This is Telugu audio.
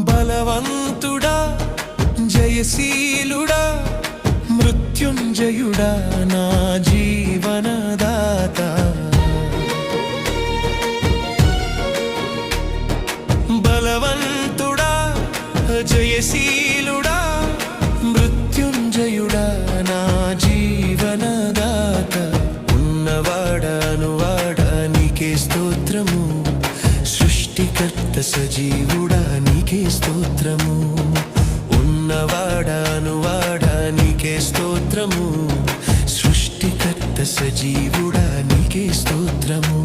బలవంతుడా జయశీలుడా మృత్యుంజయుడా నా జీవనదాత బలవంతుడా జయశీలుడా మృత్యుంజయుడా నా జీవనదాత ఉన్నవాడా నీకే స్తోత్రము సృష్టికర్త సజీవుడా నీకే స్తోత్రము ఉన్నవాడా నీకే స్తోత్రము సృష్టికర్త సజీవుడా నీకే స్తోత్రము